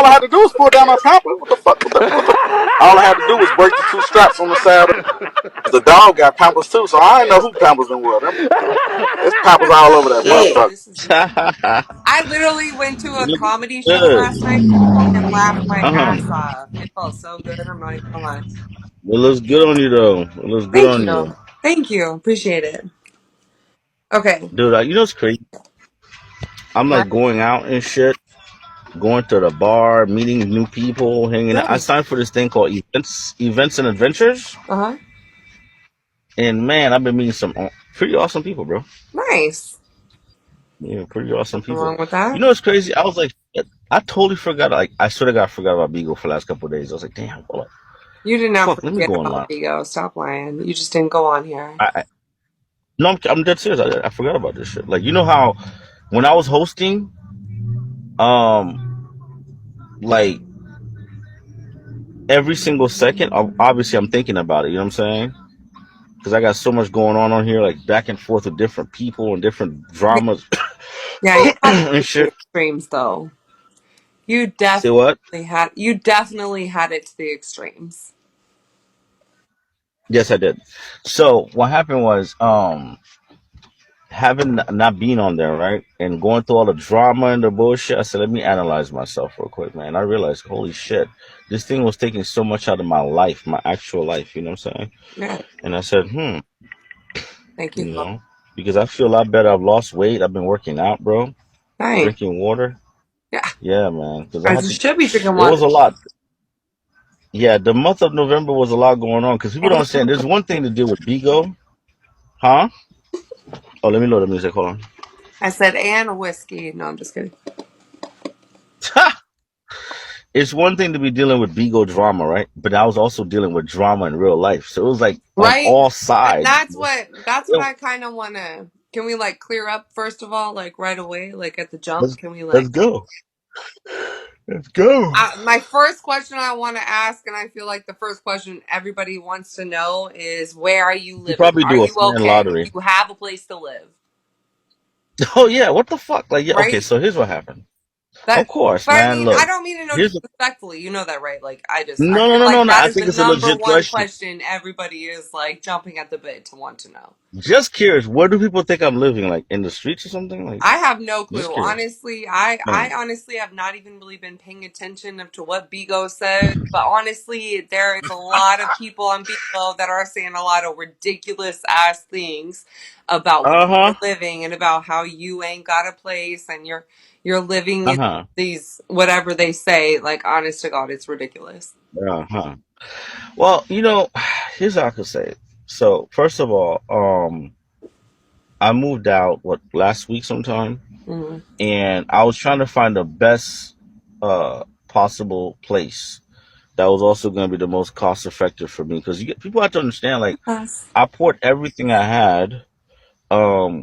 all I had to do was pull down my pampers. What the fuck? All I had to do was break the two straps on the side. The dog got pampers too, so I didn't know who pampers them were. There's pampers all over that Yeah, motherfucker. this is I literally went to a comedy show Good. last night and laughed my Uh-huh. ass off. It felt so good. I'm not even gonna lie. It looks good on you, though. It looks good Thank on you. you. Thank you. Appreciate it. Okay. Dude, you know what's crazy? I'm My like going out and shit, going to the bar, meeting new people, hanging out. I good. signed for this thing called Events and Adventures. Uh-huh. And man, I've been meeting some pretty awesome people, bro. Nice. Yeah, pretty awesome Nothing people. wrong with You that. know what's crazy? I was like, I totally forgot. Like, I sort of got forgot about Beagle for the last couple of days. I was like, damn, hold up. You did not Fuck, let me forget go about online. Vigo. Stop lying. You just didn't go on here. No, I'm dead serious. I forgot about this shit. Like, you know how when I was hosting, um, like every single second, obviously I'm thinking about it. You know what I'm saying? Because I got so much going on here, like back and forth with different people and different Yeah, dramas yeah, you had it and to the shit. extremes though. You Say what? definitely had it to the extremes. Yes, I did. So what happened was, having not being on there, right, and going through all the drama and the bullshit, I said, let me analyze myself real quick, man. I realized, holy shit, this thing was taking so much out of my life, my actual life. You know what I'm saying? Yeah. And I said, Thank you you for know, because I feel a lot better. I've lost weight. I've been working out, bro. nice. Drinking water. Yeah. Yeah, man. Because I As had you to. should be drinking It was water. a lot. Yeah, the month of November was a lot going on because people don't understand. There's one thing to deal with Bigo, huh? Oh, let me load the music. Hold on. I said and whiskey. No, I'm just kidding. It's one thing to be dealing with Bigo drama, right? But I was also dealing with drama in real life, so it was like on Right? all And sides. that's what I kind of want to. Can we like clear up first of all, like right away, like at the jump? Let's Can we let's like? go. Let's go. My first question I want to ask, and I feel like the first question everybody wants to know is, where are you You should living? probably Are do a you fan okay? Do lottery. you have a place to live? Oh yeah, what the fuck? Like, yeah, okay. Right? So here's what happened. Of That, course, but I man. mean, I Look, don't mean it no here's disrespectfully. You know that, right? Like, I no, no, feel no, no, like no. that I is the think it's a number legit one question. question everybody is like jumping at the bit to want to know. Just curious, where do people think I'm living? Like in the streets or something? Like, I have no just clue. curious. Honestly, I Man. honestly have not even really been paying attention to what Bigo says. But honestly, there is a lot of people on Bigo that are saying a lot of ridiculous ass things about where Uh huh. you're living and about how you ain't got a place and you're living Uh in huh. these whatever they say. Like honest to God, it's ridiculous. Uh huh. Well, here's how I could say it. So, first of all, I moved out last week sometime, Mm, and I was trying to find the best possible place that was also going to be the most cost effective for me because people have to understand. Like, yes. I poured everything I had.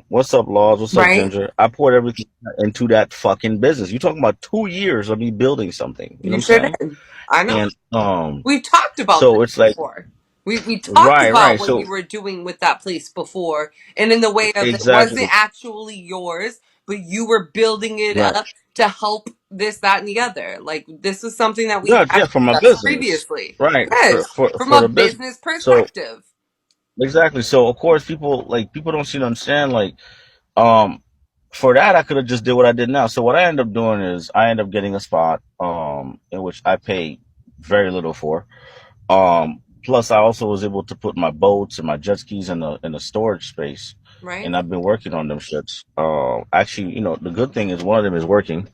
What's up, Laws? What's up, Right? Ginger? I poured everything into that fucking business. You're talking about 2 years of me building something. You know You what I'm sure saying? did. I know. And We've talked about this so it's like, before. We talked right, about right. what So you were doing with that place before, and in the way of it wasn't exactly, actually yours, but you were building it right. up to help this, that, and the other. Like this is something that we Yeah, have yeah, for my discussed business, previously. right? For Yes, for from for a the business. business So perspective. exactly. So of course, people don't seem to understand. Like, um, for that, I could have just did what I did now. So what I end up doing is I end up getting a spot, in which I pay very little for. Plus, I also was able to put my boats and my jet skis in a storage space, Right? and I've been working on them shits. Actually, the good thing is one of them is working,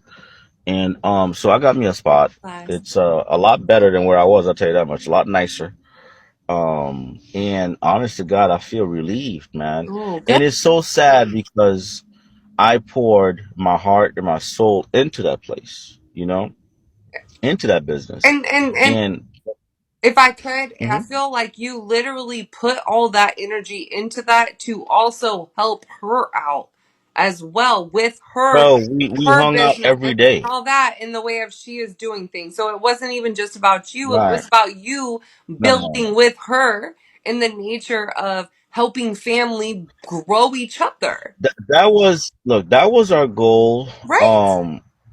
and so I got me a spot. Nice. It's a lot better than where I was. I'll tell you that much. A lot nicer. And honest to God, I feel relieved, man. Oh, good. And it's so sad because I poured my heart and my soul into that place, into that business, And and if I could, I mhm. feel like you literally put all that energy into that to also help her out as well with Bro, we her hung out business every and day. all that in the way of she is doing things. So it wasn't even just about you, it Right. was about you No. building with her in the nature of helping family grow each other. That was look, that was our goal. Right?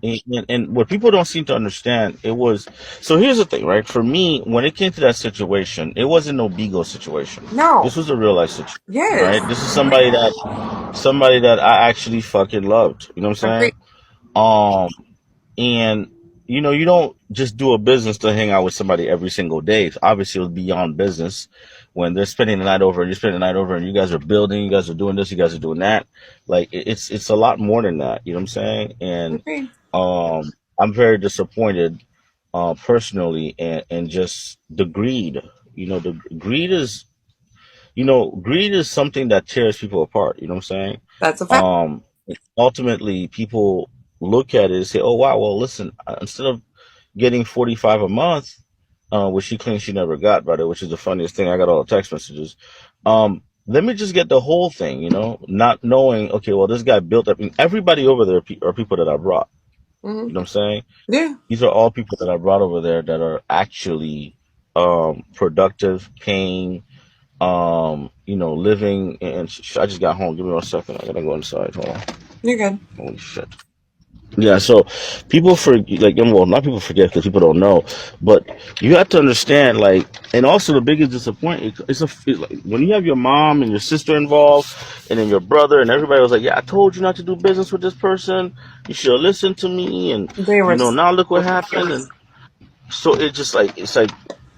And what people don't seem to understand, it was, so here's the thing, right? For me, when it came to that situation, it wasn't no Bigo situation. This No. was a real life situation, Yes. right? This is Agree. somebody that I actually fucking loved. You know what I'm Agree. saying? Um, and you don't just do a business to hang out with somebody every single day. Obviously, it was beyond business when they're spending the night over and you're spending the night over and you guys are building, you guys are doing this, you guys are doing that. Like it's a lot more than that. You know what I'm saying? And Agree. um, I'm very disappointed, personally, and just the greed. The greed is, greed is something that tears people apart. You know what I'm saying? That's a fact. Um, Ultimately, people look at it and say, "Oh wow, well listen, instead of getting 45 a month, which she claims she never got, by the way, which is the funniest thing. I got all the text messages. Let me just get the whole thing, not knowing, okay, well, this guy built up. I mean, everybody over there are people that I brought. Hmm. You know what I'm saying? Yeah. These are all people that I brought over there that are actually productive, paying, living. And I just got home. Give me 1 second. I gotta go inside. Hold on. You're good. Holy shit. Yeah, so people well, not people forget because people don't know, but you have to understand, like, and also the biggest disappointment, like, when you have your mom and your sister involved, and then your brother and everybody was like, yeah, I told you not to do business with this person. You should have listened to me, and They were. now look what happened, and so it just like it's like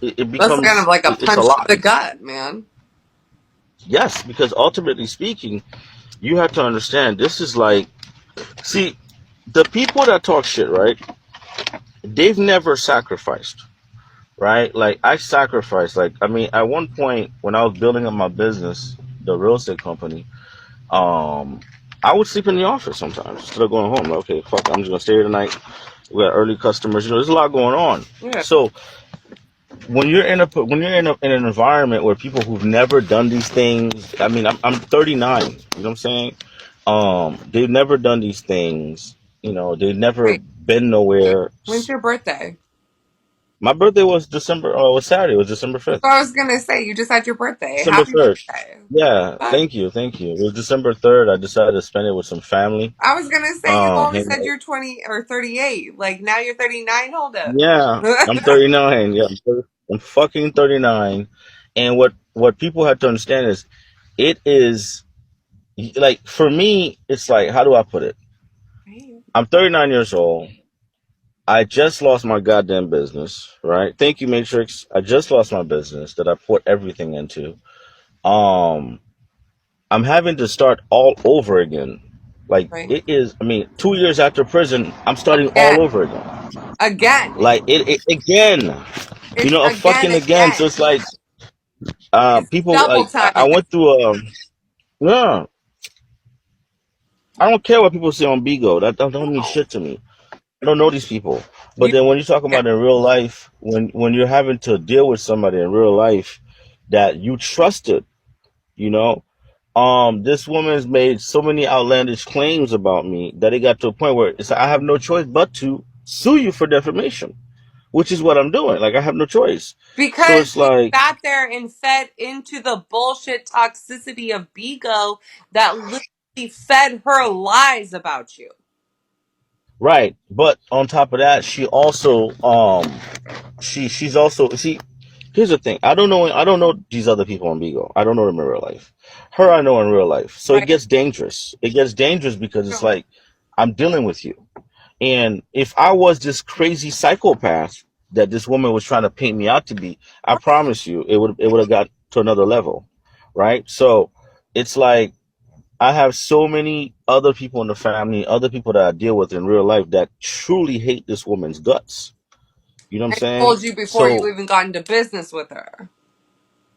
it That's kind of becomes like a it's a punch to lot. the gut, man. Yes, because ultimately speaking, you have to understand this is like, see, the people that talk shit, right? They've never sacrificed, right? Like I sacrificed. Like, I mean, at one point when I was building up my business, the real estate company, um, I would sleep in the office sometimes instead of going home. Like, okay, fuck, I'm just gonna stay here tonight. We got early customers. There's a lot going on. Yeah. So when you're in an environment where people who've never done these things, I mean, I'm 39. You know what I'm saying? They've never done these things. They've never Wait, been nowhere. when's your birthday? My birthday was December. Oh, it was Saturday. It was December That's 5th. what I was gonna say. You just had your birthday. December Happy 3rd. birthday. Yeah, What? thank you, thank you. It was December 3rd. I decided to spend it with some family. I was gonna say you always Hang said out. you're 20 or 38. Like now you're 39. Hold up. Yeah, I'm 39. Yeah, I'm fucking 39. And what people have to understand is, it is like, for me, it's like, how do I put it? Right. I'm 39 years old. I just lost my goddamn business, right? Thank you, Matrix. I just lost my business that I put everything into. Um, I'm having to start all over again. Like, Right. it is, I mean, 2 years after prison, I'm starting Again. all over again. Again. Like, it again, It's a again. fucking again. So Again. it's like, It's people, double like, time I again. went through, yeah, I don't care what people say on Bigo. That don't mean No. shit to me. I don't know these people. But You then when you talk care. about in real life, when you're having to deal with somebody in real life that you trusted, you know, this woman's made so many outlandish claims about me that it got to a point where I have no choice but to sue you for defamation, which is what I'm doing. Like, I have no choice. So Because it's you like, sat there and fed into the bullshit toxicity of Bigo that literally fed her lies about you. right. But on top of that, she also, she's also, see, here's the thing. I don't know these other people on Bigo. I don't know them in real life. Her, I know in real life. So it Right. gets dangerous. It gets dangerous because it's like, I'm dealing with you. And if I was this crazy psychopath that this woman was trying to paint me out to be, I promise you, it would have got to another level, right? So it's like, I have so many other people in the family, other people that I deal with in real life that truly hate this woman's guts. You know what I'm I saying? told you before you So, even got into business with her.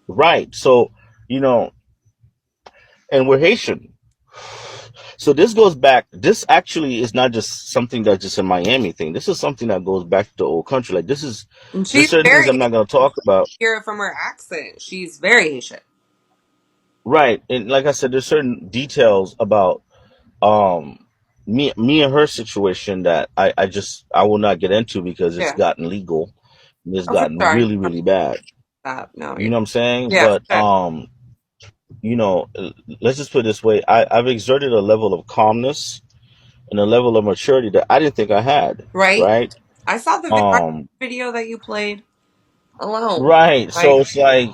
right. So, you know, and we're Haitian. So this goes back. This actually is not just something that's just a Miami thing. This is something that goes back to the old country. Like, And there's she's certain things very I'm not going to talk about. hear it from her accent. She's very Haitian. Right. And like I said, there's certain details about um me and her situation that I will not get into because it's Yeah. gotten legal. It's Oh, for gotten sure. really, really bad. Stop. No, You you're know what I'm saying? yeah, for But sure. you know, let's just put it this way. I've exerted a level of calmness, and a level of maturity that I didn't think I had. Right? Right. I saw the Um. video that you played alone. Right. So Like, it's like,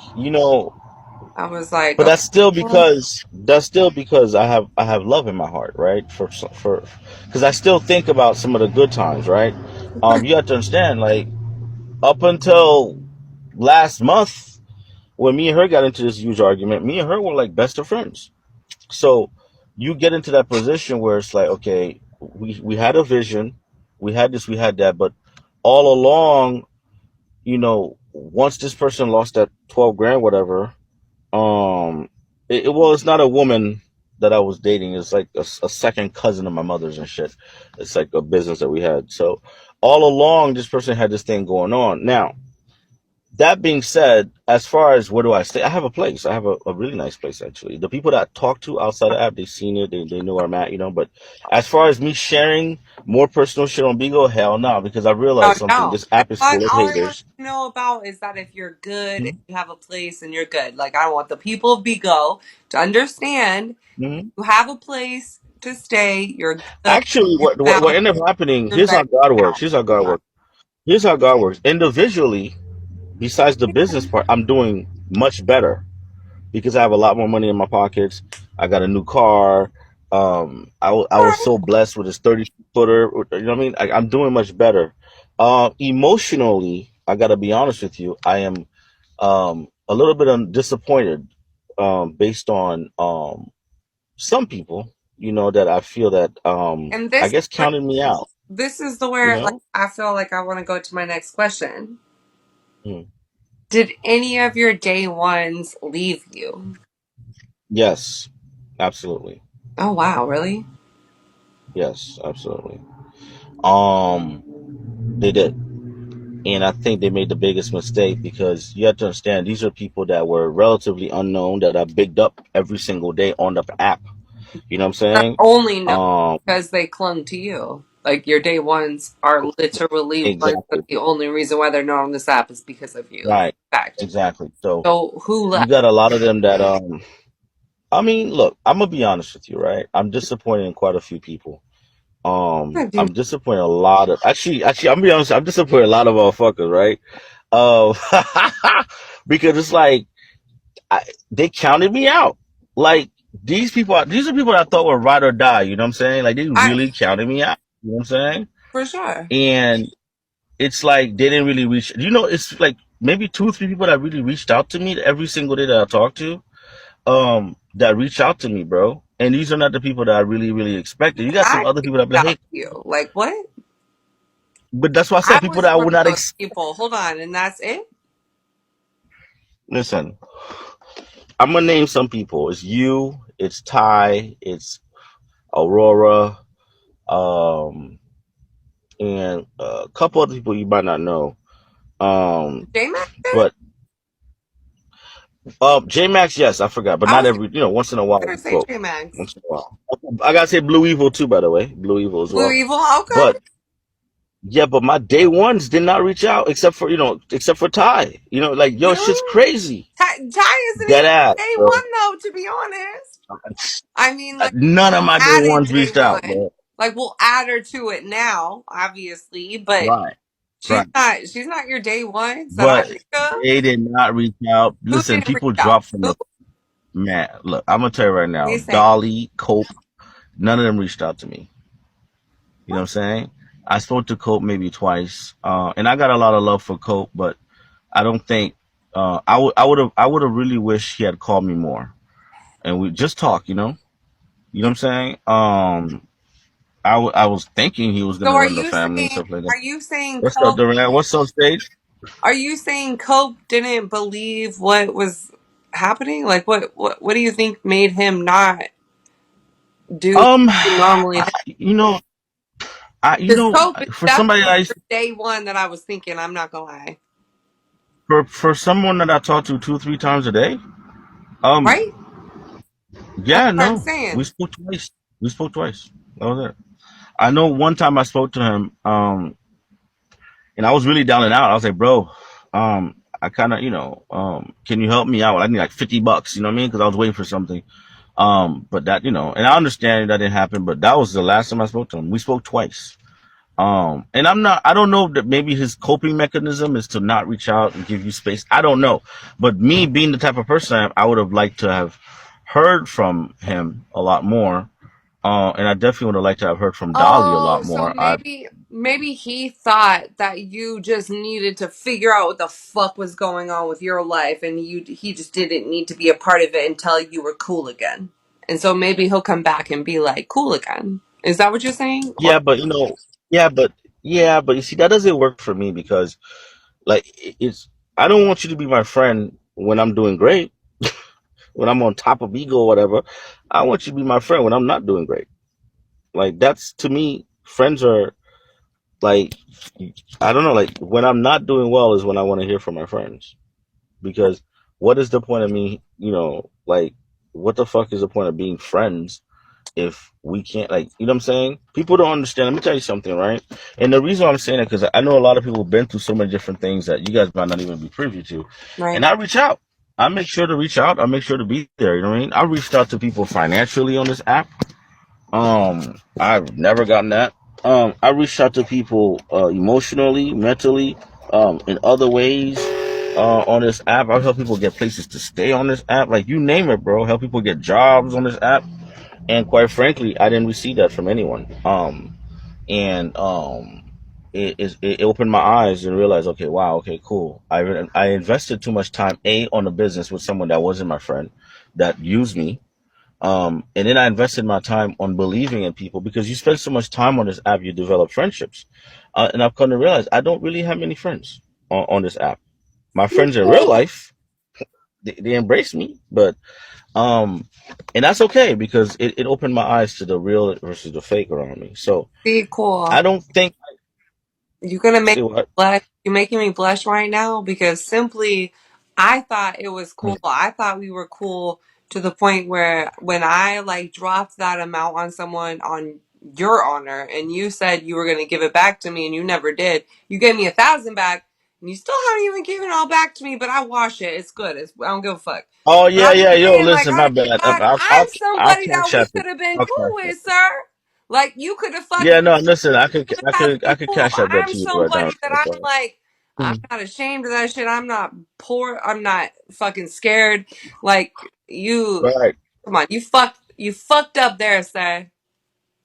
I was like, but okay, well, that's still because I have love in my heart, right? For because I still think about some of the good times, right? You have to understand, like, up until last month when me and her got into this huge argument, me and her were like best of friends. So you get into that position where it's like, okay, we had a vision, we had this, we had that, but all along, once this person lost that 12 grand, whatever, well, it's not a woman that I was dating. It's like a second cousin of my mother's and shit. It's like a business that we had. So all along, this person had this thing going on. Now, that being said, as far as where do I stay, I have a place. I have a really nice place, actually. The people that I talk to outside the app, they've seen it. They know where I'm at, But as far as me sharing more personal shit on Bigo, hell no, because I no, realized something. no. This app is full of All I want haters. to know about is that if you're good and Hmm. you have a place and you're good. Like, I want the people of Bigo to understand Hmm. you have a place to stay. You're good. Actually, You're what found. ended up happening, You're here's how ready God works. now. Here's how God works. Here's how God works. Individually, besides the business part, I'm doing much better because I have a lot more money in my pockets. I got a new car. I All was right. so blessed with this 30-footer. You know what I mean? I'm doing much better. Emotionally, I got to be honest with you. I am a little bit disappointed based on some people, that I feel that And I guess counted me out. this is the You where like know? I feel like I want to go to my next question. Mm. Did any of your day ones leave you? Yes, absolutely. Oh wow, really? Yes, absolutely. Um, they did. And I think they made the biggest mistake because you have to understand these are people that were relatively unknown that I bigged up every single day on the app. You know what I'm That saying? only know Um, because they clung to you. Like your day ones are literally ones that exactly. the only reason why they're not on this app is because of you. Right. Fact. Exactly. So So who you left? got a lot of them that I mean, look, I'm gonna be honest with you, right? I'm disappointed in quite a few people. Dude, I'm disappointed in a lot of actually I'm gonna be honest, I'm disappointed in a lot of motherfuckers, right? Um because it's like they counted me out. Like these are people that I thought were ride or die. You know what I'm saying? Like they I really counted me out. You know what I'm saying? for sure. And it's like they didn't really reach. It's like maybe two or three people that really reached out to me every single day that I talked to. That reached out to me, bro. And these are not the people that I really, really expected. You got some I other people that be like, out hey, you. Like what? but that's why I said I people was that I one would of not those people. Hold on, and that's it. listen. I'm gonna name some people. It's you. It's Ty. It's Aurora. Um, and a couple other people you might not know. Um, J Max did? but J Max, yes, I forgot, but I not was every. Once in a while gonna we say spoke. J Max. Once in a while, I gotta say Blue Evil too, by the way, Blue Evil as Blue well. Evil, okay. But yeah, but my day ones did not reach out except for Ty. Like yo, shit's Really? crazy. Ty isn't even Dead ass, day bro. one though, to be honest. I mean, like None of my day added ones day reached out, one. bro. Like we'll add her to it now, obviously, but Right, right. she's not your day ones that I But think of. they did not reach out. Who Listen, didn't reach people out? dropped from Who? the man. Look, I'm gonna tell you right What are now. you saying? Dolly, Cope, none of them reached out to me. You know what I'm saying? I spoke to Cope maybe twice, and I got a lot of love for Cope, but I don't think I would have really wished he had called me more and we just talk. You know what I'm saying? I was thinking he was So gonna run the family and stuff like that. are you saying What's up, Cope Durant? What's up, stage? are you saying Cope didn't believe what was happening? Like what do you think made him not do what he normally does? You know, Because Cope is for somebody definitely I your day one that I was thinking, I'm not gonna lie. for someone that I talk to 2 3 times a day, um, Right? That's yeah, what I'm no, we saying. spoke twice. We spoke twice. That was it. I know one time I spoke to him, and I was really down and out. I was like, bro, I kind of, can you help me out? I need like $50, you know what I mean? Because I was waiting for something. But that, and I understand that didn't happen, but that was the last time I spoke to him. We spoke twice. And I don't know that maybe his coping mechanism is to not reach out and give you space. I don't know. But me being the type of person I would have liked to have heard from him a lot more. And I definitely would have liked to have heard from Dolly a Oh, lot so more. I maybe he thought that you just needed to figure out what the fuck was going on with your life, and he just didn't need to be a part of it until you were cool again. And so maybe he'll come back and be like cool again. Is that what you're saying? Or Yeah, but yeah, but you see, that doesn't work for me because like it's I don't want you to be my friend when I'm doing great, when I'm on top of ego or whatever. I want you to be my friend when I'm not doing great. Like that's to me, friends are like I don't know, like when I'm not doing well is when I want to hear from my friends. Because what is the point of me, like what the fuck is the point of being friends if we can't, like, you know what I'm saying? People don't understand. Let me tell you something, right? And the reason I'm saying it because I know a lot of people have been through so many different things that you guys might not even be privy to. right? And I reach out. I make sure to reach out. I make sure to be there. You know what I mean? I reached out to people financially on this app. I've never gotten that. I reached out to people emotionally, mentally, in other ways. On this app, I help people get places to stay on this app. Like you name it, bro. Help people get jobs on this app. And quite frankly, I didn't receive that from anyone. And it opened my eyes and realized, okay, wow, okay, cool. I invested too much time on the business with someone that wasn't my friend, that used me. And then I invested my time on believing in people because you spend so much time on this app, you develop friendships. And I've come to realize I don't really have many friends on this app. My friends in real Cool. life, they embrace me, but um, and that's okay because it opened my eyes to the real versus the fake around me. So See, I cool. don't think You're gonna make say me what. blush. You're making me blush right now because simply, I thought it was cool. I thought we were cool to the point where when I like dropped that amount on someone on your honor, and you said you were gonna give it back to me, and you never did. You gave me 1,000 back, and you still haven't even given it all back to me. But I wash it. It's good. I don't give a fuck. Oh But yeah, I'm yeah, just yo, saying, like, listen, I my bad. thought I'm I'll somebody that cash we app it. could have been I'll cool cash app with, it. sir. Like you could have fucking Yeah, no, listen, have I been could cool. cash app that I'm to you right now. somebody that I'm like, I'm not ashamed of that shit. I'm not poor. I'm not fucking scared. Like you, Right. come on, you fucked up there, sir.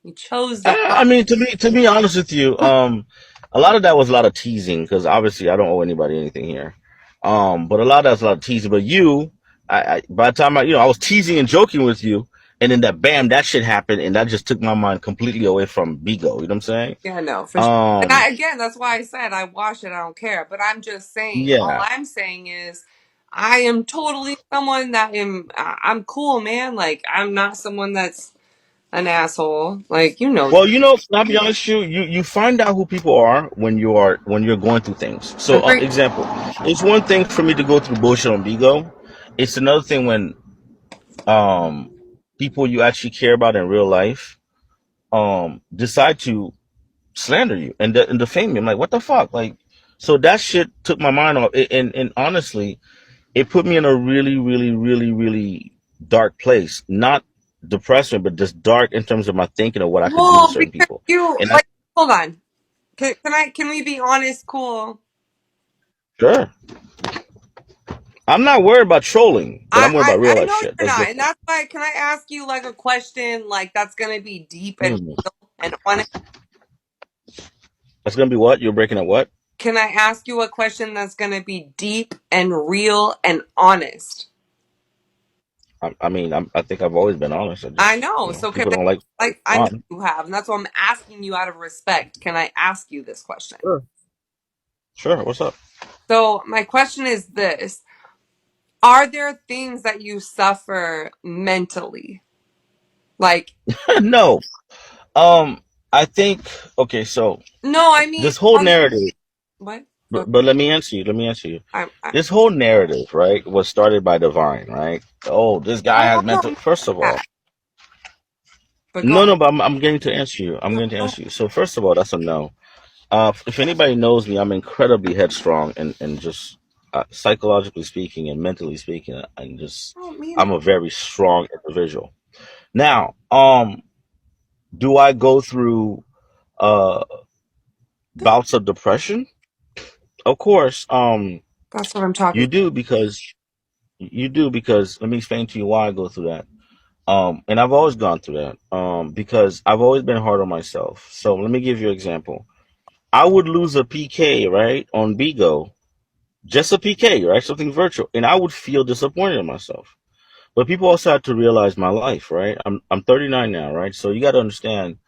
You chose the wrong. I mean, to be honest with you, a lot of that was a lot of teasing because obviously I don't owe anybody anything here. But a lot of that's a lot of teasing. But you, by the time I was teasing and joking with you, and then that bam, that shit happened, and that just took my mind completely away from Bigo. You know what I'm saying? Yeah, no, for sure. And Um, again, that's why I said I wash it. I don't care. But I'm just saying. All yeah. I'm saying is, I am totally someone that I'm cool, man. Like I'm not someone that's an asshole. Like you know. Well, I'll be honest with you, you find out who people are when you're going through things. So, Agree. example, it's one thing for me to go through bullshit on Bigo. It's another thing when um people you actually care about in real life decide to slander you and defame you. I'm like, what the fuck? Like, so that shit took my mind off. And honestly, it put me in a really, really, really, really dark place. Not depressing, but just dark in terms of my thinking of what I could do to Well, certain because people. you And I like, hold on. Can we be honest? Cool. sure, I'm not worried about trolling, but I'm worried about real I life know shit. you're That's not, and different. that's why. Can I ask you like a question like that's gonna be deep and Hmm. real and honest? That's gonna be what? You're breaking up what? Can I ask you a question that's gonna be deep and real and honest? I think I've always been honest. I I just, know. So can people don't like I know on. you have, and that's why I'm asking you out of respect. Can I ask you this question? Sure. Sure. What's up? So my question is this: are there things that you suffer mentally? Like, No. Um, I think okay. So no, I mean this whole on narrative, what? Go but let me answer you. Let me answer you. I This whole narrative, right, was started by Divine, right? Oh, this guy no, has no, mental. First of all, that. But go no, no, but I'm getting to answer you. I'm no, going to no. answer you. So first of all, that's a no. If anybody knows me, I'm incredibly headstrong and just psychologically speaking and mentally speaking, I don't mean I'm it. a very strong individual. Now, do I go through uh bouts of depression? Of course, That's what I'm talking. you do because let me explain to you why I go through that. And I've always gone through that. Because I've always been hard on myself. So let me give you an example. I would lose a PK, right, on Bigo, just a PK, right, something virtual, and I would feel disappointed in myself. But people also have to realize my life, right? I'm 39 now, right? So you got to understand.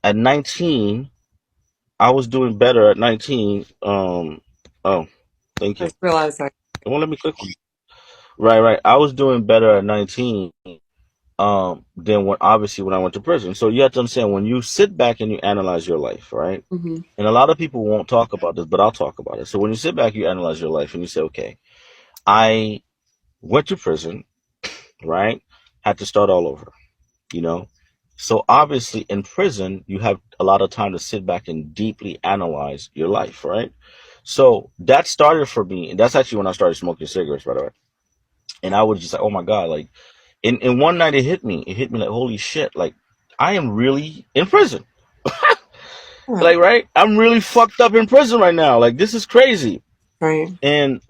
At 19, I was doing better at 19. Oh, thank I you. just realized that. It won't let me click on it. Right, right. I was doing better at 19 than when I went to prison. So you have to understand when you sit back and you analyze your life, right? Hmm. And a lot of people won't talk about this, but I'll talk about it. So when you sit back, you analyze your life and you say, okay, I went to prison, right? Had to start all over, you know? So obviously in prison, you have a lot of time to sit back and deeply analyze your life, right? So that started for me, and that's actually when I started smoking cigarettes, by the way. And I was just like, oh my God, like in one night it hit me. It hit me like, holy shit, like I am really in prison. Yeah, Like, right? I'm really fucked up in prison right now. Like this is crazy. right. And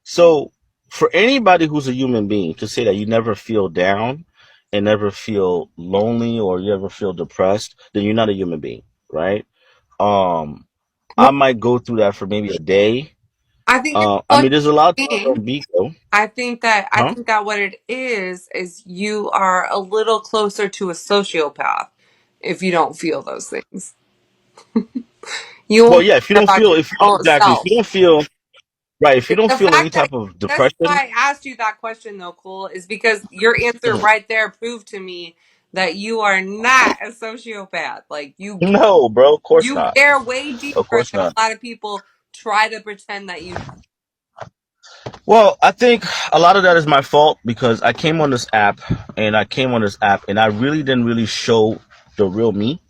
so for anybody who's a human being to say that you never feel down and never feel lonely or you ever feel depressed, then you're not a human being, right? Um I Well, might go through that for maybe a day. I think you're I still a mean there's a lot of human times being. on Bico, I huh? think that what it is you are a little closer to a sociopath if you don't feel those things. You Well, only yeah, if you care don't about feel your if own exactly, if self. you don't feel right, if you don't The feel any fact that type of that's depression, why I asked you that question though, Cole, is because your answer right there proved to me that you are not a sociopath. Like no, bro, of course you not. care way Of deeper course than not. a lot of people try to pretend that you Well, I think a lot of that is my fault because I came on this app and I really didn't really show the real me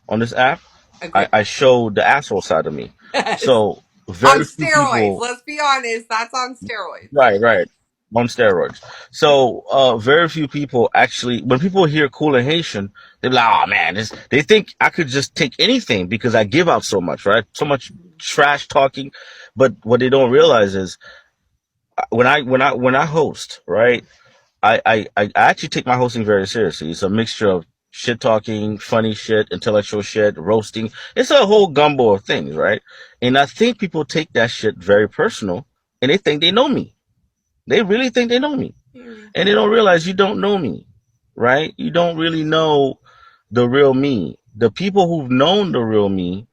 on this app. agree. I showed the asshole side of me. Yes. So On very few steroids. people, Let's be honest, that's on steroids. right, right, on steroids. So very few people actually, when people hear cool and Haitian, they're like, oh man, they think I could just take anything because I give out so much, right? So much trash talking. But what they don't realize is when I host, right? I actually take my hosting very seriously. It's a mixture of shit talking, funny shit, intellectual shit, roasting. It's a whole gumbo of things, right? And I think people take that shit very personal and they think they know me. They really think they know me. And they don't realize you don't know me, right? You don't really know the real me. The people who've known the real me,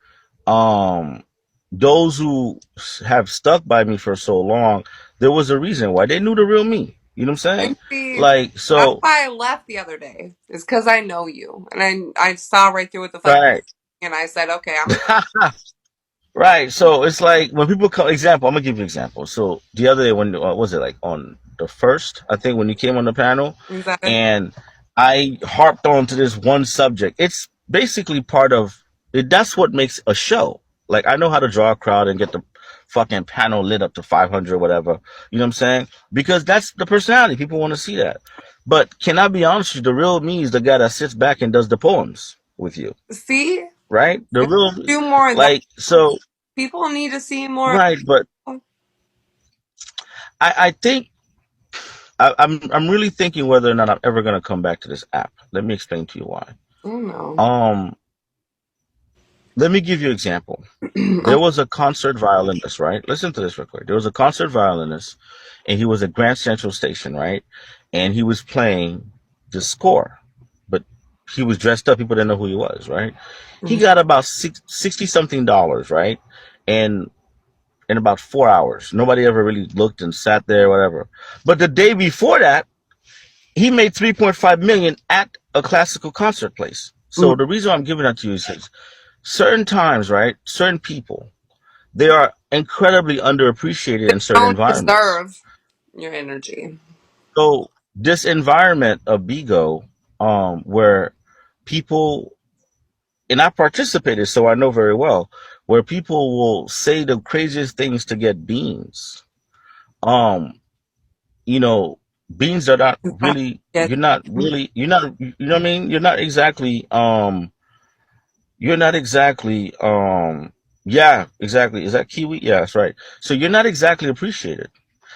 um, those who have stuck by me for so long, there was a reason why they knew the real me. You know what I'm saying? And see, Like, that's so, why I left the other day. It's because I know you, and I saw right through with the fucking, right. and I said, okay, I'm Right. So it's like when people come, example, I'm gonna give you an example. So the other day when, was it like on the first, I think when you came on the panel is that it? and I harped on to this one subject, it's basically part of it. That's what makes a show. Like I know how to draw a crowd and get the fucking panel lit up to 500 or whatever. You know what I'm saying? Because that's the personality. People want to see that. But can I be honest with you? The real me is the guy that sits back and does the poems with you, See, right? The real, do more of that. like, so, People need to see more. right. But I I think I'm really thinking whether or not I'm ever gonna come back to this app. Let me explain to you why. don't know. Um, let me give you an example. There was a concert violinist, right? Listen to this real quick. There was a concert violinist, and he was at Grand Central Station, right? And he was playing the score, but he was dressed up. People didn't know who he was, right? He got about 60 something dollars, right? And in about 4 hours, nobody ever really looked and sat there, whatever. But the day before that, he made 3.5 million at a classical concert place. Mm. So the reason I'm giving that to you is certain times, right? Certain people, they are incredibly underappreciated They in certain don't environments. deserve your energy. So this environment of Bigo, where people, and I participated, so I know very well, where people will say the craziest things to get beans. Um, you know, beans are not I really. get You're not really. You're not. You know what I mean? You're not exactly. You're not exactly. Yeah, exactly. Is that kiwi? Yeah, that's right. So you're not exactly appreciated.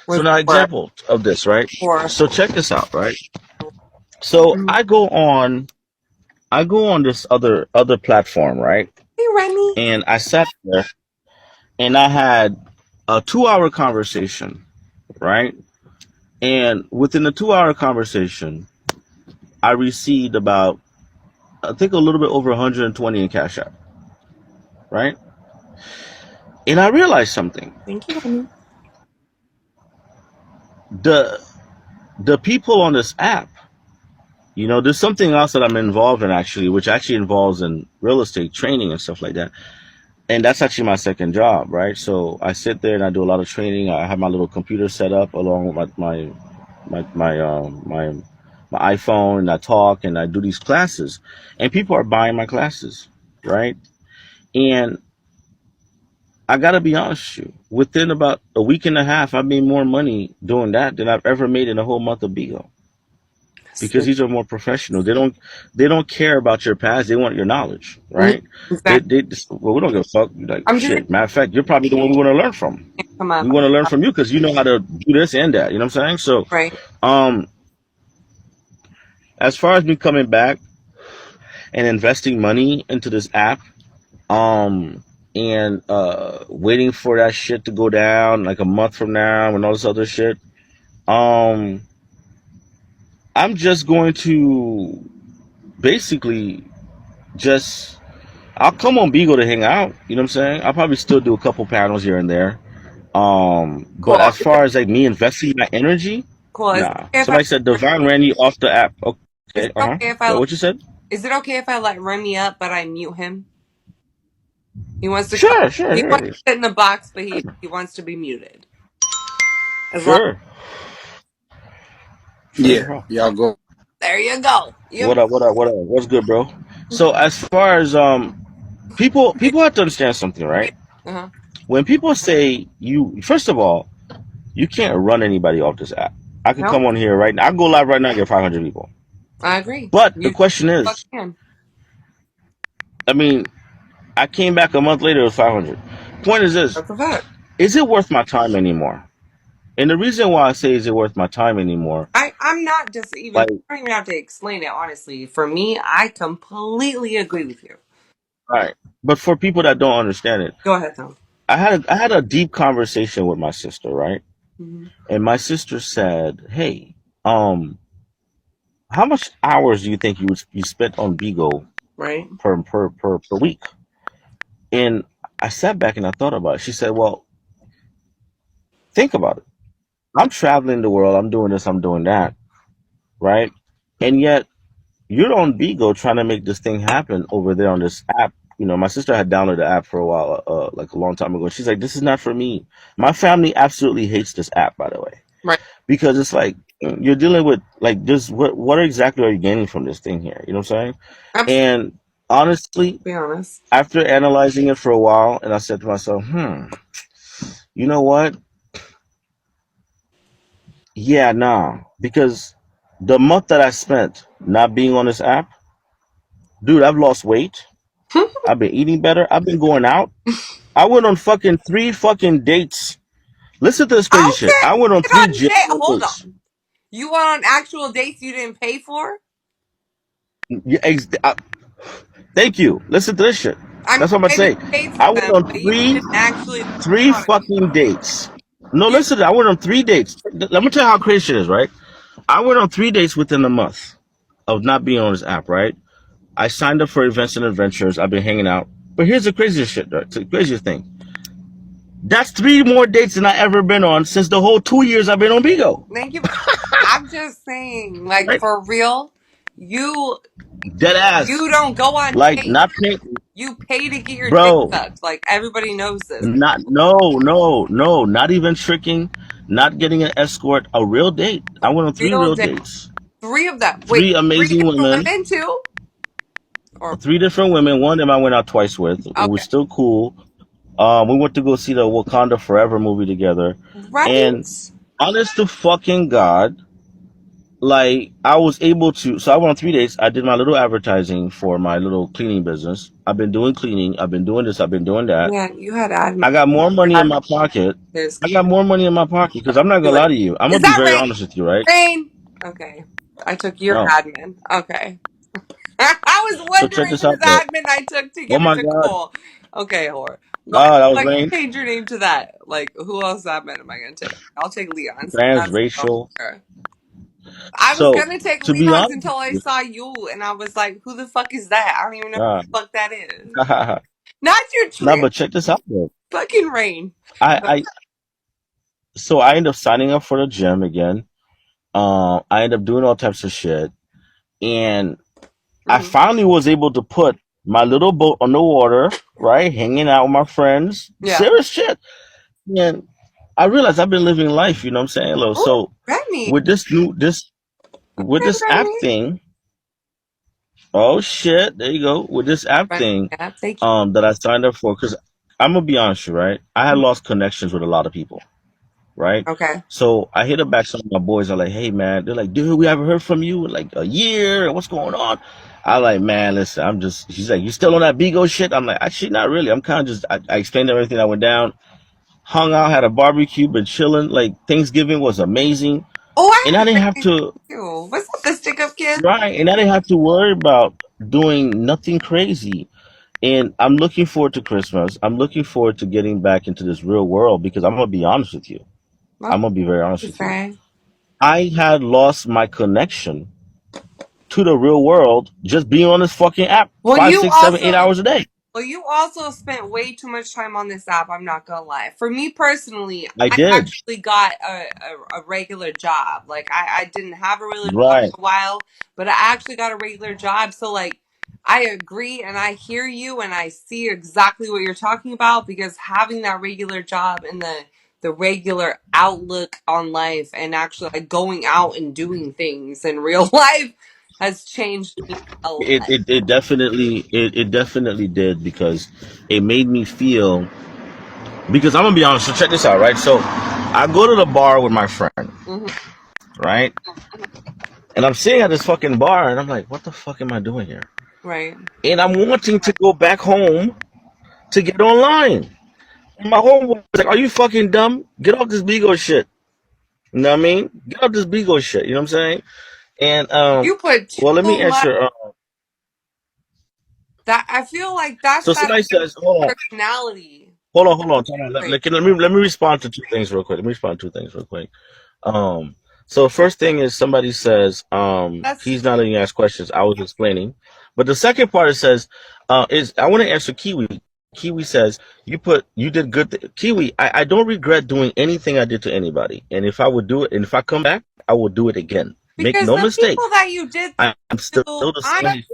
So with now, for example of this, right? for. So check this out, right? So Mhm. I go on this other platform, right? Hey Remy. And I sat there and I had a 2 hour conversation, right? And within the 2 hour conversation, I received about, I think, a little bit over 120 in Cash App, right? And I realized something. Thank you, Remy. The the people on this app, there's something else that I'm involved in actually, which actually involves in real estate training and stuff like that. And that's actually my second job, right? So I sit there and I do a lot of training. I have my little computer set up along with my iPhone, and I talk and I do these classes, and people are buying my classes, right? And I gotta be honest with you, within about a week and a half, I made more money doing that than I've ever made in a whole month of Bigo, because these are more professional. They don't care about your past. They want your knowledge, Mhm. right? They Exactly. they well, we don't give a fuck. Like I'm just shit. Matter of fact, you're probably the one we want to learn from. come We up. want to learn from you because you know how to do this and that. You know what I'm saying? So, Right. um, as far as me coming back and investing money into this app, um, and waiting for that shit to go down like a month from now and all this other shit, um, I'm just going to basically just I'll come on Beagle to hang out. You know what I'm saying? I'll probably still do a couple panels here and there. But Cool. as far as like me investing my energy, Cool. Is it nah. okay if I Somebody said Divine ran you off the app. is Okay. it Uh huh. okay if I What you said? is it okay if I let Remy up but I mute him? He wants to come. Sure. Sure. He wants Sure. to sit in the box, but he wants to be muted. As long Sure. Sure. No Yeah, problem. y'all go. there you go. You What up? What up? What up? What's good, bro? So as far as people have to understand something, right? uh-huh. When people say you, first of all, you can't run anybody off this app. I could No, come on here right now. I can go live right now and get 500 people. I agree. But the You question fuck is, can. I mean, I came back a month later with 500. Point is this: That's a fact. is it worth my time anymore? And the reason why I say is it worth my time anymore, I'm not just even like, I don't even have to explain it honestly. For me, I completely agree with you. all right. But for people that don't understand it, Go ahead though. I had a deep conversation with my sister, right? Hmm. And my sister said, "Hey, um, how much hours do you think you spent on Bigo Right? per week?" And I sat back and I thought about it. She said, "Well, think about it. I'm traveling the world. I'm doing this. I'm doing that, right? And yet you're on Bigo trying to make this thing happen over there on this app." My sister had downloaded the app for a while, like a long time ago. She's like, "This is not for me." My family absolutely hates this app, by the way, Right. because it's like you're dealing with like this. What exactly are you gaining from this thing here? You know what I'm saying? Absolutely. And honestly, Be honest. after analyzing it for a while, and I said to myself, you know what? Yeah, nah, because the month that I spent not being on this app, dude, I've lost weight. I've been eating better. I've been going out. I went on fucking three fucking dates. Listen to this crazy shit. Okay. I went on Get three on gym date. Hold dates. on. You went on actual dates you didn't pay for? Yeah, thank you. Listen to this shit. I mean, That's what I'm gonna maybe say. you paid for I went them, on but you three didn't actually three out it. fucking dates. No, You listen. I went on three dates. Let me tell you how crazy shit is, right? I went on three dates within a month of not being on this app, right? I signed up for events and adventures. I've been hanging out. But here's the craziest shit, right? The craziest thing. That's three more dates than I ever been on since the whole 2 years I've been on Bigo. thank you. I'm just saying, like Right? for real, you Dead ass. you don't go on Like dates. not paying, You pay to get your dick bro. sucked. Like everybody knows this. Not no no no. Not even tricking. Not getting an escort. A real date. I went on three Real real date. dates. Three of them. Wait, Three three amazing different women. women too? Or Three different women. One of them I went out twice with. It was okay. still cool. We went to go see the Wakanda Forever movie together. Right? And honest to fucking God, like I was able to. So I went on 3 days. I did my little advertising for my little cleaning business. I've been doing cleaning. I've been doing this. I've been doing that. Man, you had admin. I got more money in Admin my pocket. is I got more money in my pocket because I'm not gonna lie to you. I'm Is gonna be that very rain? honest with you, right? Rain? Okay. I took your No. admin. Okay. I was So check wondering this whose out, though. admin I took to Oh give it my to God. Cole. Okay, whore. Why Oh, that was do I rain. change your name to that? Like, who else admin am I gonna take? I'll take Leon's. That's Transracial. fair. I was So gonna take to be Leon's honest until I with saw you, and I was like, "Who the fuck is that? I don't even know you, who the fuck that is." Not your no, trip, but check this out, though. fucking Rain. I, But, I, so I end up signing up for the gym again. I end up doing all types of shit, and I mhm. finally was able to put my little boat on the water, right, hanging out with my friends. Yeah. Serious shit. And I realized I've been living life. You know what I'm saying, Lo? Oh, So Remy. with Okay, this app Remy. thing. Oh shit! There you go. With this app Remy. thing, Yeah, thank you. that I signed up for, because I'm gonna be honest, with you, right? I had lost connections with a lot of people, right? Okay. So I hit up back some of my boys. Are like, hey man, they're like, dude, we haven't heard from you in like a year. What's going on? I like, man, listen, I'm just. She's like, you still on that Bigo shit? I'm like, actually, not really. I'm kind of just. I explained everything that went down. Hung out, had a barbecue, been chilling. Like Thanksgiving was amazing, Oh, I and had I a didn't great have day to. too. What's up, the stick up kid? Right, and I didn't have to worry about doing nothing crazy. And I'm looking forward to Christmas. I'm looking forward to getting back into this real world because I'm gonna be honest with you. What I'm gonna be very honest you with you. say? I had lost my connection to the real world just being on this fucking app Well, five, you six, 7, 8 hours a day. well, you also spent way too much time on this app. I'm not gonna lie. For me personally, I I did. actually got a regular job. Like I didn't have a regular job Right. for a while, but I actually got a regular job. So like, I agree and I hear you and I see exactly what you're talking about because having that regular job and the regular outlook on life and actually like going out and doing things in real life has changed me a lot. It definitely did because it made me feel, because I'm gonna be honest. So check this out, right? So I go to the bar with my friend, Hmm. right? And I'm sitting at this fucking bar and I'm like, what the fuck am I doing here? Right. And I'm wanting to go back home to get online. And my homeboy was like, are you fucking dumb? Get off this Bigo shit. You know what I mean? Get off this Bigo shit. You know what I'm saying? And You put too well, let me much answer. that I feel like that's So that somebody says, personality hold on, time out. trait. Let me respond to two things real quick. Let me respond to two things real quick. Um, so first thing is somebody says, That's he's not letting you ask questions. I was explaining, but the second part it says, is I want to answer Kiwi. Kiwi says you did good. Kiwi, I don't regret doing anything I did to anybody, and if I would do it, and if I come back, I will do it again. Make because no the mistake, people that you did I'm still to, the I same.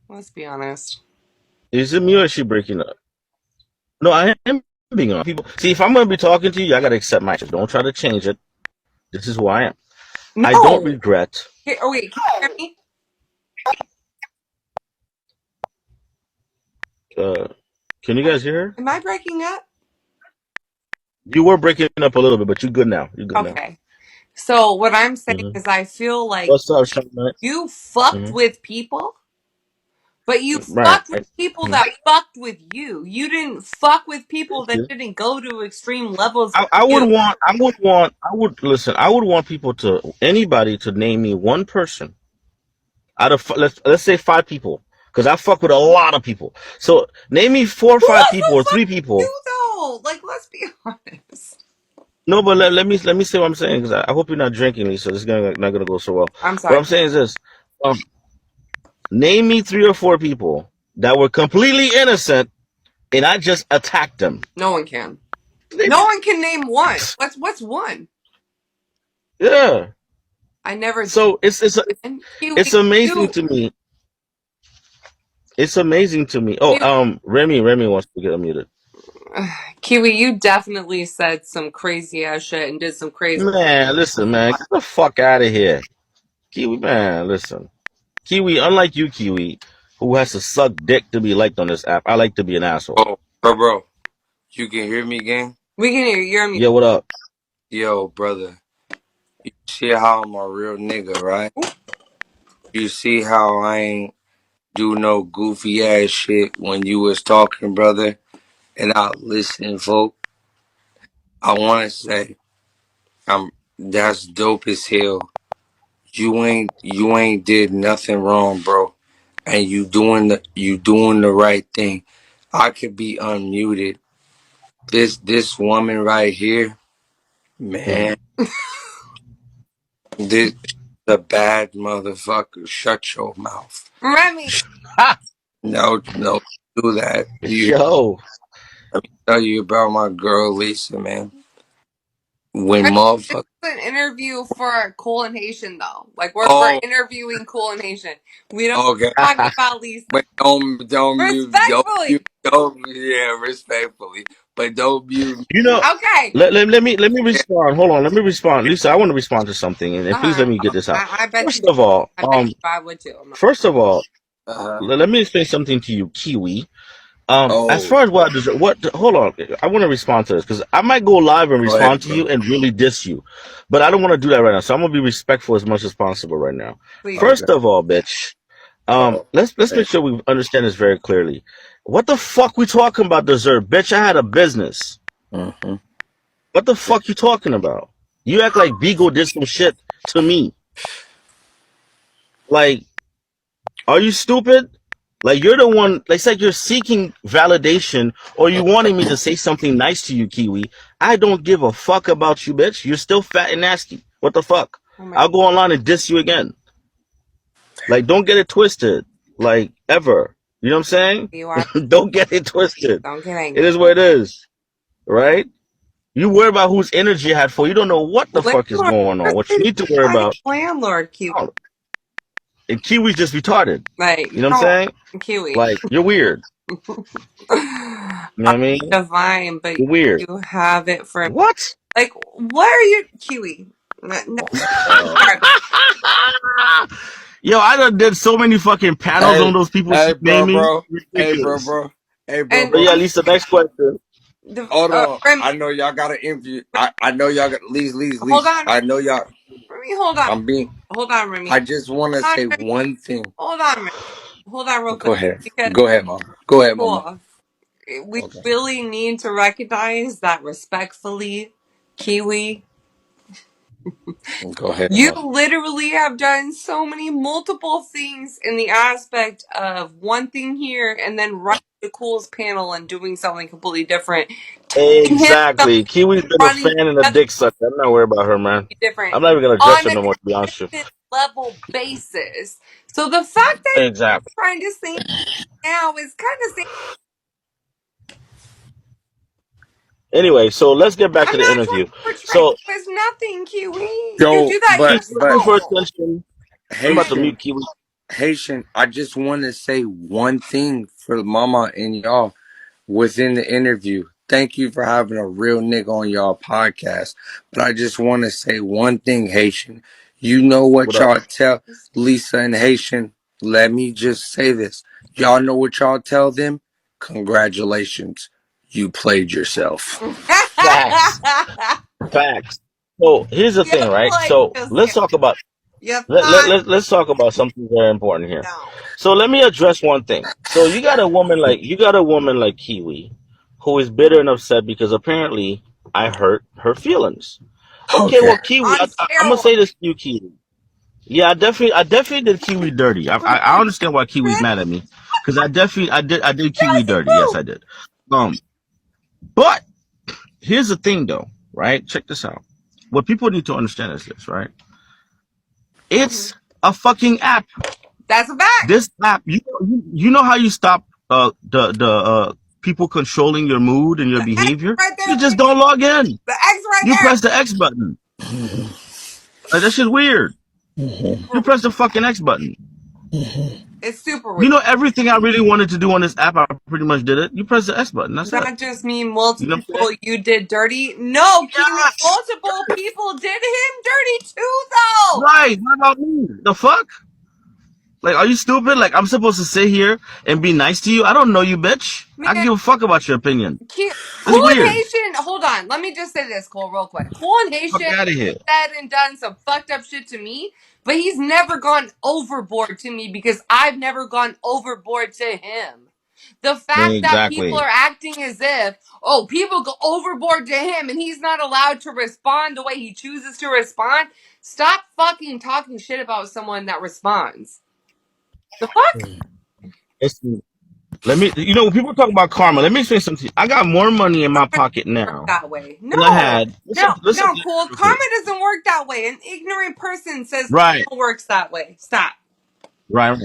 let's be honest. Is it me or is she breaking up? No, I am being on people. See, if I'm gonna be talking to you, I gotta accept my shit. Don't try to change it. This is who I am. I don't No. regret. Oh wait, can you hear me? Uh, can you guys hear her? Am I breaking up? You were breaking up a little bit, but you're good now. You're good now. Okay. So what I'm saying Hmm. is I feel like What's up, Charlotte? you fucked Hmm. with people, but you Right. fucked with people Mhm. that fucked with you. You didn't fuck with people Thank that you. didn't go to extreme levels with I would you. want. I would listen. I would want people to anybody to name me one person out of let's say 5 people, because I fuck with a lot of people. So name me 4 or 5 people or Who three the fuck people. you though? Like, let's be honest. No, but let me say what I'm saying, because I hope you're not drinking me, so this is not gonna go so well. I'm What sorry. I'm saying is this: um, name me 3 or 4 people that were completely innocent, and I just attacked them. No one can. Name No me. one can name one. What's one? Yeah. I never did. So And Kiwi, it's amazing you, to me. It's amazing to me. Oh, Kiwi, Remy wants to get unmuted. Kiwi, you definitely said some crazy ass shit and did some crazy. Man, listen, man, get the fuck out of here, Kiwi. Man, listen, Kiwi. Unlike you, Kiwi, who has to suck dick to be liked on this app, I like to be an asshole. Oh, bro, you can hear me, gang? We can hear you. You're on mute. Yeah, what up? Yo, brother, you see how I'm a real nigga, right? You see how I ain't do no goofy ass shit when you was talking, brother, and I listen, folk. I wanna say, that's dope as hell. You ain't did nothing wrong, bro. And you doing the right thing. I could be unmuted. This woman right here, man, this the bad motherfucker. Shut your mouth. Remy, Ha! No, no, do that. You Yo, Let me tell you about my girl Lisa, man. When Remy, this motherfucker, is an interview for Cool and Haitian though. Like we're oh, interviewing Cool and Haitian. We don't okay, talk about Lisa. but don't mute, Respectfully. don't, yeah, respectfully, but don't mute. you know, Okay. let me Yeah, respond. Hold on, let me respond, Lisa. I want to respond to something, and please let Uh-huh. me get this out. I bet you First do. of all, I bet you I would too. first of all, uh-huh. let me explain something to you, Kiwi. As Oh, far as what I deserve, hold on, I want to respond to this because I might go live and go ahead, respond to bro. you and really diss you, but I don't want to do that right now. So I'm gonna be respectful as much as possible right now. Please. Okay. First of all, bitch, Oh, let's man. make sure we understand this very clearly. What the fuck we talking about dessert, bitch? I had a business. Mm-hmm. What the fuck you talking about? You act like Beagle did some shit to me. Like, are you stupid? Like you're the one. Like, it's like you're seeking validation, or you wanting me to say something nice to you, Kiwi. I don't give a fuck about you, bitch. You're still fat and nasty. What the fuck? Oh my I'll go online and diss you again. Like, don't get it twisted. Like, ever. You know what I'm saying? you are Don't get it twisted. don't get It angry. is what it is, right? You worry about whose energy I had for. You don't know what the fuck is Landlord, going on. What you need to worry I about. landlord Kiwi. Oh, and Kiwi's just retarded. Like, You know what I'm no, saying? Kiwi. Like, you're weird. You know what I mean? Divine, but You're weird. you have it for What? like what are you Kiwi? No, Oh. Yo, I done did so many fucking panels on Hey, those people she hey, named me. hey, bro, Ridiculous. bro, hey, bro, and But bro. yeah, Lisa, next question. Hold on. Remy, I know y'all got an interview. I know y'all got hold lease. on, I know y'all. Remy, hold on. I'm being. Hold on, Remy. I just want to Hold say on, Remy. one thing. Hold on, Remy. Hold on real Go quick. ahead. Because Go ahead, mom. Go ahead, mama. cool. We Okay. really need to recognize that respectfully, Kiwi, Go ahead, you mom. literally have done so many multiple things in the aspect of one thing here and then right to Cool's panel and doing something completely different. Telling him something, Exactly. Kiwi's been a running fan and a another dick sucker. I'm not worried about her, man. completely different I'm not even gonna address on her a no more, to be honest with consistent level basis. So the fact that you. you're Exactly. trying to say now is kind of saying, Anyway, so let's get back I'm to the not trying interview. to portray So, you as nothing, Kiwi. You Yo, do that but thank you for yourself. attention. I'm about to Haitian, mute Kiwi. Haitian. I just want to say one thing for mama and y'all within the interview. Thank you for having a real nigga on y'all podcast. But I just want to say one thing, Haitian. You know what What up? y'all tell Lisa and Haitian? Let me just say this. Y'all know what y'all tell them? Congratulations. You played yourself. Facts. Facts. So here's the You thing, right? like So yourself. You thought let's talk about something very important here. no. So let me address one thing. So you got a woman like Kiwi who is bitter and upset because apparently I hurt her feelings. Okay, Okay. well Kiwi, On I'm gonna steroids. say this to you, Kiwi. Yeah, I definitely did Kiwi dirty. I understand why Kiwi's mad at me because I did Kiwi Yes, you dirty. Yes, do. I did. Um, but here's the thing though, right? Check this out. What people need to understand is this, right? Mhm. It's a fucking app. That's a fact. This app, you know how you stop the people controlling your mood and your The X behavior? right You there, just baby. don't log in. The X right You there. press the X button. Like, that shit's weird. You Super weird. press the fucking X button. It's super You weird. know everything I really wanted to do on this app, I pretty much did it. You press the X button. That's it. Not just me, You know multiple what I'm saying? people you did dirty. No, Kiwi, Yes. multiple people did him dirty too, though. Right. What about me? The fuck? Like, are you stupid? Like, I'm supposed to sit here and be nice to you? I don't know you, bitch. I Man, give a fuck about your opinion. It's Cool and weird. Haitian, hold on. Let me just say this, Cole, real quick. Cool and Fuck Haitian out of here. said and done some fucked up shit to me, but he's never gone overboard to me because I've never gone overboard to him. The fact that people Exactly. are acting as if, oh, people go overboard to him and he's not allowed to respond the way he chooses to respond. Stop fucking talking shit about someone that responds. The fuck? Listen, let me, when people talk about karma, let me explain something to you. I got more money in my pocket Work now that way. than I No. had. No, Listen no, to this Cool. real Karma quick. doesn't work that way. An ignorant person says Right, karma works that way. Stop. right.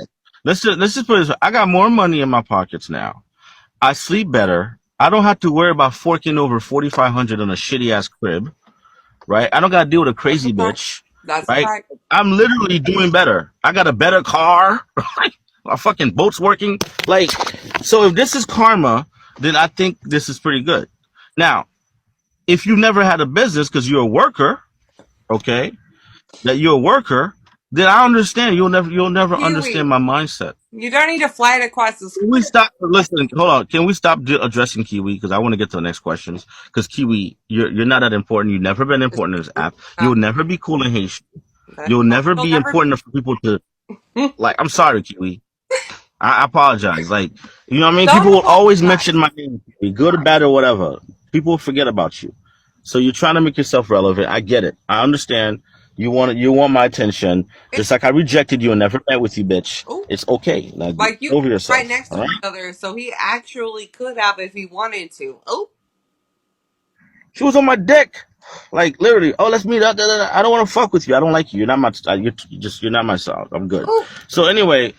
Let's just put it this way. I got more money in my pockets now. I sleep better. I don't have to worry about forking over 4,500 on a shitty ass crib. Right? I don't gotta deal with a That's a crazy fact. bitch. That's a Right? fact. I'm literally doing better. I got a better car. My fucking boat's working. Like, so if this is karma, then I think this is pretty good. Now, if you never had a business because you're a worker, okay, that you're a worker, then I understand. You'll never understand Kiwi, my mindset. you don't need to fly it across the Can we stop? Listen, hold on. Can we stop addressing Kiwi? Because I want to get to the next questions. Because Kiwi, you're not that important. You've never been important in this app. You'll never be cool in Haitian. You'll never You'll be never important enough for people to like. I'm sorry, Kiwi. I apologize. Like, you know what I mean? don't People will always apologize. mention my name, Kiwi, good or bad or whatever. People will forget about you. So you're trying to make yourself relevant. I get it. I understand. You want my attention. It's Just like I rejected you and never met with you, bitch. oh, It's okay. Now get like you over right yourself. next All to each right. other, so he actually could have if he wanted to. Oh, She was on my dick. Like literally, oh, let's meet up. Da, da, da. I don't want to fuck with you. I don't like you. You're not my. You're not my style. I'm good. oh. So anyway,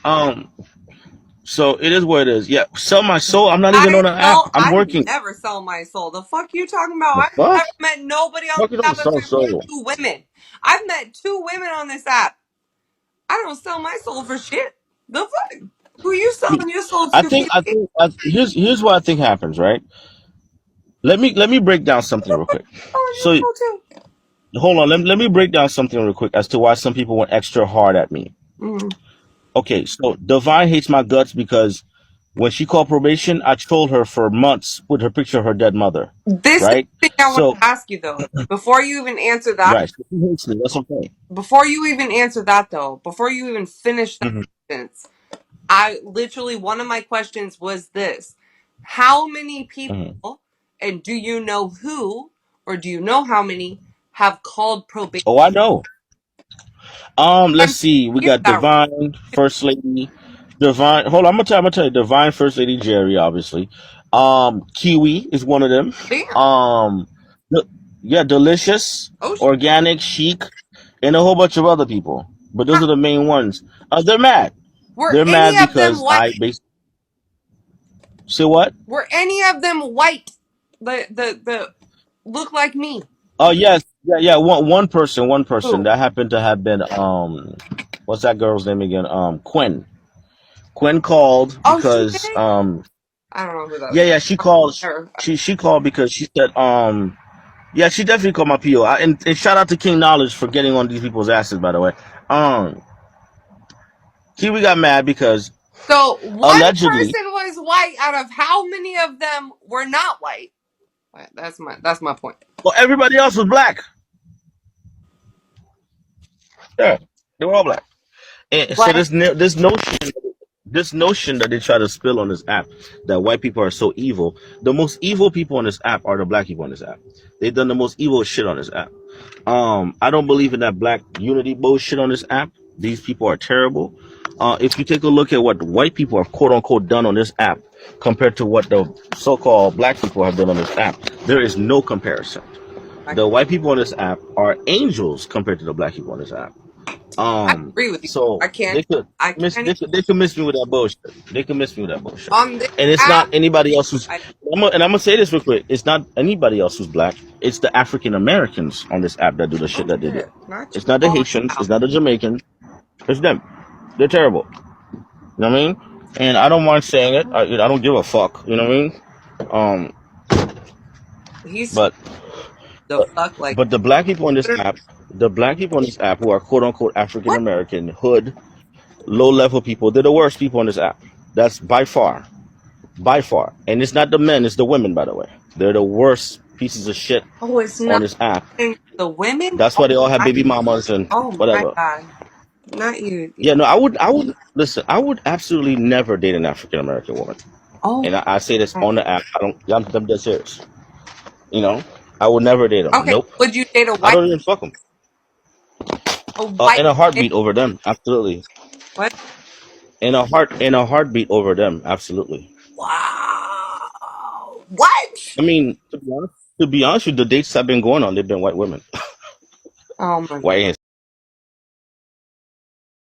so it is what it is. Yeah, sell my soul. I'm not even I on an app. no, I'm I working. never sell my soul. The fuck you talking about? The I've fuck? never met nobody on Fuck you this don't app sell except for soul. two women. I've met two women on this app. I don't sell my soul for shit. The fuck? Who you selling your soul I to, think. Kiwi? Here's what I think happens. Right. Let me break down something real quick. Selling your So soul to? hold on. Let me break down something real quick as to why some people went extra hard at me. Mm. Okay. So Divine hates my guts because when she called probation, I trolled her for months with her picture of her dead mother. This is Right? the thing I want So, to ask you though. Before you even answer that, right. So she hates me. That's okay. before you even answer that though, before you even finish that Hmm. sentence, I literally one of my questions was this: how many Hmm. people, and do you know who, or do you know how many have called probation? Oh, I know. Let's I'm see. We curious got that Divine First Lady. Divine. Hold on. I'm gonna tell you. Divine First Lady Jerry, obviously. Kiwi is one of them. damn. Um, the- yeah, Delicious, Oh, Organic, Chic, and a whole bunch of other people. But those are the main ones. They're mad. were They're any mad of them because white? I basically say what? Were any of them white? The look like me. Oh yes, yeah, yeah. One person Who? that happened to have been what's that girl's name again? Quinn. Quinn called Oh, she because did. I don't know who that yeah, is. yeah, she called. Or, She called because she said yeah, she definitely called my PO. And shout out to King Knowledge for getting on these people's asses, by the way. Um, Kiwi got mad because so one allegedly, person was white out of how many of them were not white? That's my point. well, everybody else was black. Yeah, they were all black. And so Black. this notion that they try to spill on this app that white people are so evil. The most evil people on this app are the black people on this app. They've done the most evil shit on this app. I don't believe in that black unity bullshit on this app. These people are terrible. If you take a look at what white people have quote unquote done on this app compared to what the so-called black people have done on this app, there is no comparison. The white people on this app are angels compared to the black people on this app. I agree with you. So I can't. they could I miss can't. they could miss me with that bullshit. They could miss me with that bullshit. On this And it's not app, anybody else who's I and I'm gonna say this real quick. It's not anybody else who's black. It's the African Americans on this app that do the shit oh that they do. shit, not you It's not the calling Haitians. out. It's not the Jamaicans. It's them. They're terrible. You know what I mean? And I don't mind saying it. I don't give a fuck. You know what I mean? Um, He's but the fuck like but the black people on this app who are quote unquote African what? American hood, low level people. They're the worst people on this app. That's by far. By far. And it's not the men, it's the women, by the way. They're the worst pieces of shit Oh, it's on not this app. the women. That's why they all have baby mamas and Oh my whatever. God, not you. Yeah, no, I would listen. I would absolutely never date an African American woman, Oh, and I say this on the app. I don't. I'm dead serious. You know, I would never date them. okay. Nope. Would you date a I white? don't even fuck them. A white? In a heartbeat over them, absolutely. What? In a heartbeat over them, absolutely. Wow. What? I mean, to be honest with you, the dates I've been going on, they've been white women, Oh my God. white